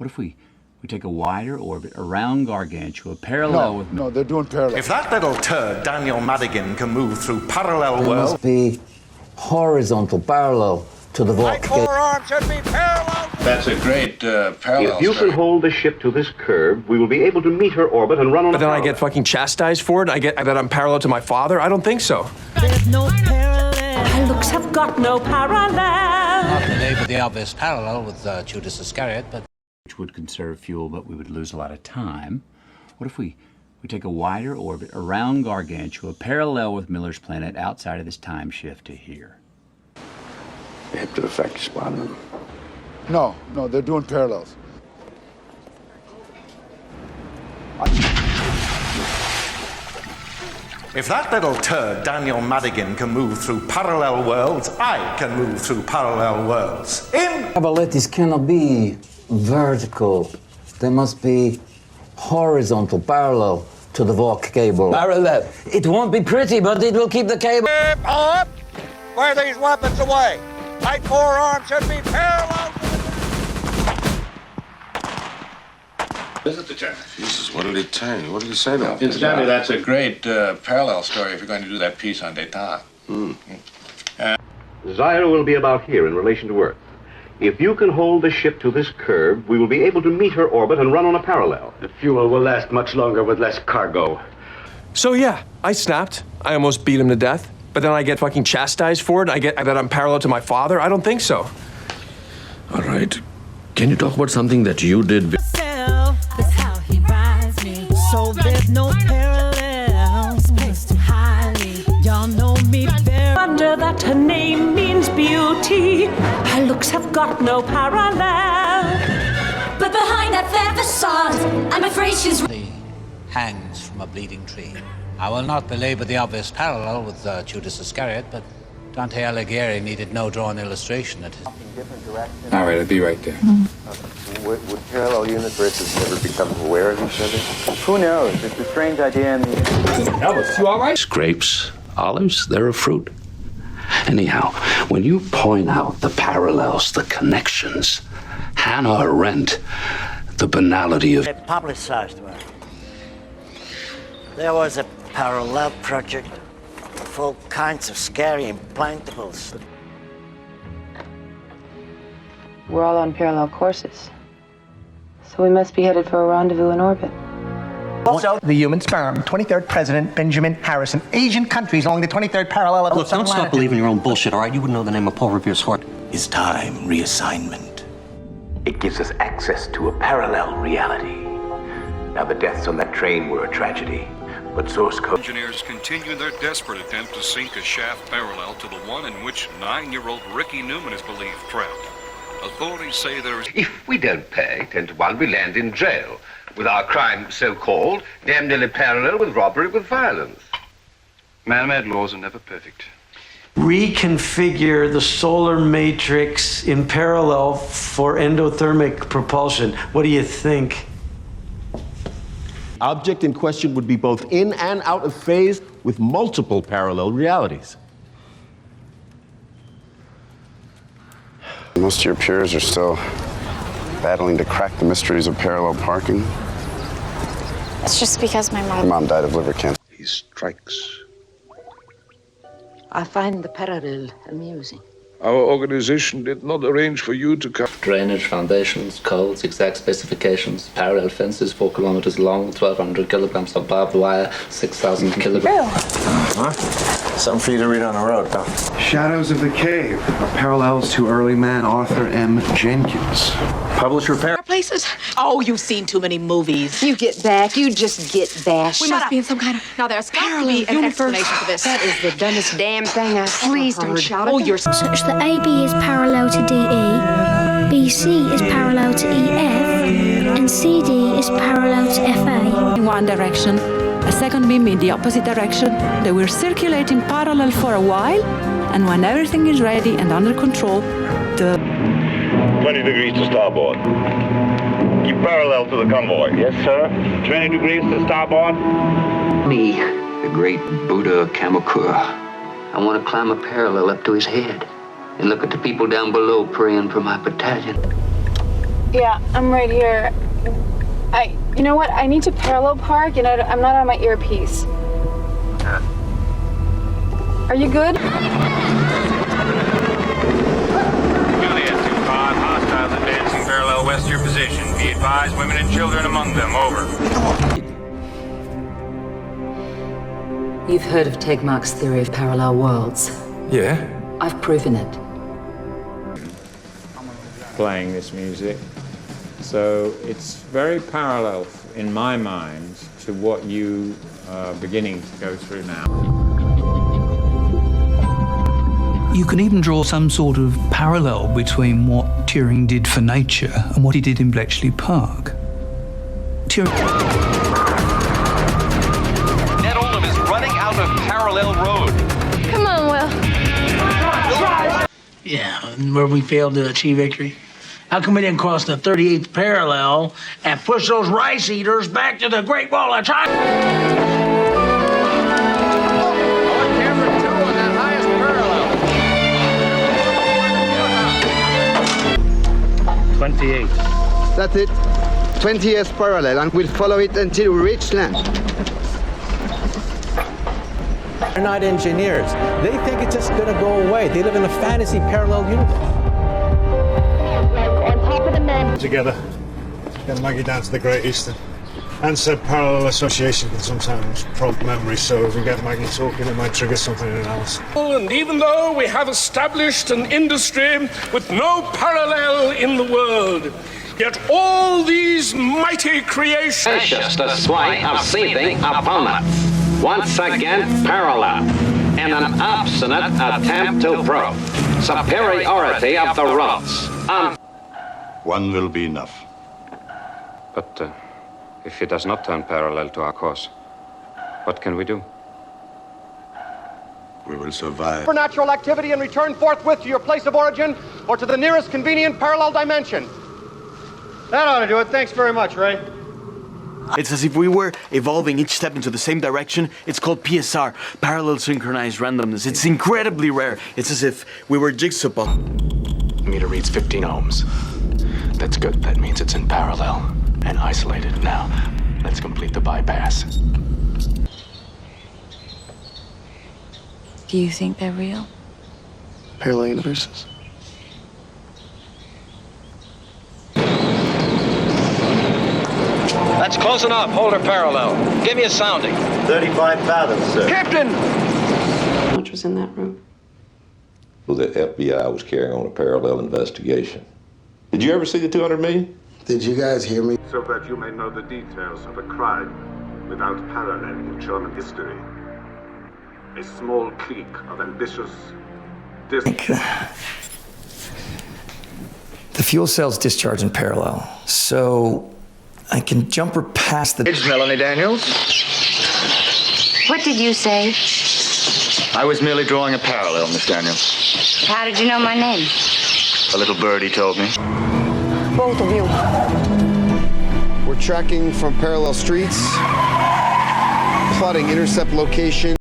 What if we take a wider orbit around Gargantua, parallel with... No, they're doing parallel. If that little turd, Daniel Madigan, can move through parallel It worlds... must be horizontal, parallel to the My volcano. forearm should be parallel! That's a great parallel. If you can hold the ship to this curve, we will be able to meet her orbit and run on But a then I parallel. get fucking chastised for it? I get that I'm parallel to my father? I don't think so. There's no parallel. My looks have got no parallel. Not belabor the obvious parallel with Judas Iscariot, but... Which would conserve fuel, but we would lose a lot of time. What if we take a wider orbit around Gargantua, parallel with Miller's planet, outside of this time shift to here? The hip to the fact spot them. No, they're doing parallels. If that little turd, Daniel Madigan, can move through parallel worlds, I can move through parallel worlds. But this cannot be vertical. They must be horizontal, parallel to the Volk cable. Parallel. It won't be pretty, but it will keep the cable. Up! Where these weapons away! My forearm should be parallel! Is it the turn? Jesus, what did he tell you? What did he say to him? Incidentally, that's a great parallel story if you're going to do that piece on d'état. Zyra will be about here in relation to Earth. If you can hold the ship to this curve, we will be able to meet her orbit and run on a parallel. The fuel will last much longer with less cargo. So yeah, I snapped. I almost beat him to death. But then I get fucking chastised for it? I get that I'm parallel to my father? I don't think so. All right. Can you talk about something that you did? That's how he rides me. So there's no parallels placed too highly. Y'all know me very wonder that her name means beauty. Her looks have got no parallel. But behind that fair facade, I'm afraid she's... hangs from a bleeding tree. I will not belabor the obvious parallel with Judas Iscariot, but Dante Alighieri needed no drawn illustration at his... All right, I'll be right there. Would parallel universes never become aware of each other? Who knows? It's a strange idea in the... Elvis, you all right? Grapes, olives, they're a fruit. Anyhow, when you point out the parallels, the connections, Hannah Arendt, the banality of... They publicized one. There was a parallel project with all kinds of scary implantables. We're all on parallel courses. So we must be headed for a rendezvous in orbit. Also, the human sperm, 23rd President Benjamin Harrison. Asian countries along the 23rd parallel of... Look, don't stop believing your own bullshit, all right? You wouldn't know the name of Paul Revere's heart. Is time reassignment. It gives us access to a parallel reality. Now, the deaths on that train were a tragedy, but source code... Engineers continue their desperate attempt to sink a shaft parallel to the one in which 9-year-old Ricky Newman is believed trapped. Authorities say there is... If we don't pay 10 to 1, we land in jail, with our crime so-called damn nearly parallel with robbery with violence. Man-made laws are never perfect. Reconfigure the solar matrix in parallel for endothermic propulsion. What do you think? Object in question would be both in and out of phase with multiple parallel realities. Most of your peers are still battling to crack the mysteries of parallel parking. It's just because my Mom died of liver cancer. He strikes. I find the parallel amusing. Our organization did not arrange for you to come. Drainage, foundations, codes, exact specifications, parallel fences 4 kilometers long, 1,200 kilograms of barbed wire, 6,000 kilograms. Something for you to read on the road, though. Shadows of the Cave, Parallels to Early Man, Arthur M. Jenkins. Publisher places? Oh, you've seen too many movies. You get back, you just get bashed. We must be in some kind of... Now, there's got to be an explanation for this. That is the dumbest damn thing I've ever Please don't heard. shout it. Oh, you're... Such that AB is parallel to DE, BC is parallel to EF, and CD is parallel to FA. In one direction, a second beam in the opposite direction. They will circulate in parallel for a while, and when everything is ready and under control, the... 20 degrees to starboard. Keep parallel to the convoy. Yes, sir. 20 degrees to starboard. Me, the great Buddha Kamakura. I want to climb a parallel up to his head and look at the people down below praying for my battalion. Yeah, I'm right here. You know what? I need to parallel park, and I'm not on my earpiece. Are you good? Juliet 2-5, hostiles advancing parallel west to your position. Be advised, women and children among them. Over. You've heard of Tegmark's theory of parallel worlds. Yeah? I've proven it. Playing this music. So it's very parallel in my mind to what you are beginning to go through now. You can even draw some sort of parallel between what Turing did for nature and what he did in Bletchley Park. Turing... Ned Oldham is running out of parallel road. Come on, Will. Yeah, where we failed to achieve victory. How come we didn't cross the 38th parallel and push those rice eaters back to the Great Wall of China? Camera 2 on that highest parallel. 28. That's it. 20th parallel, and we'll follow it until we reach land. They're not engineers. They think it's just going to go away. They live in a fantasy parallel universe. Together, get Maggie down to the Great Eastern. And said parallel association can sometimes prompt memory, so if we get Maggie talking, it might trigger something in Alice. And even though we have established an industry with no parallel in the world, yet all these mighty creations... The sway of seething upon us. Once again, parallel. In an obstinate attempt to prove superiority of the roads. One will be enough. But if it does not turn parallel to our course, what can we do? We will survive. Supernatural activity and return forthwith to your place of origin or to the nearest convenient parallel dimension. That ought to do it. Thanks very much, Ray. It's as if we were evolving each step into the same direction. It's called PSR, parallel synchronized randomness. It's incredibly rare. It's as if we were jigsaw puzzles. Meter reads 15 ohms. That's good. That means it's in parallel and isolated. Now, let's complete the bypass. Do you think they're real? Parallel universes. That's close enough. Hold her parallel. Give me a sounding. 35 fathoms, sir. Captain! How much was in that room? Well, the FBI was carrying on a parallel investigation. Did you ever see the 200 million? Did you guys hear me? So that you may know the details of a crime without parallel in German history. A small clique of ambitious... The fuel cells discharge in parallel, so I can jump her past the... It's Melanie Daniels. What did you say? I was merely drawing a parallel, Miss Daniels. How did you know my name? A little birdie told me. Both of you. We're tracking from parallel streets, plotting intercept location.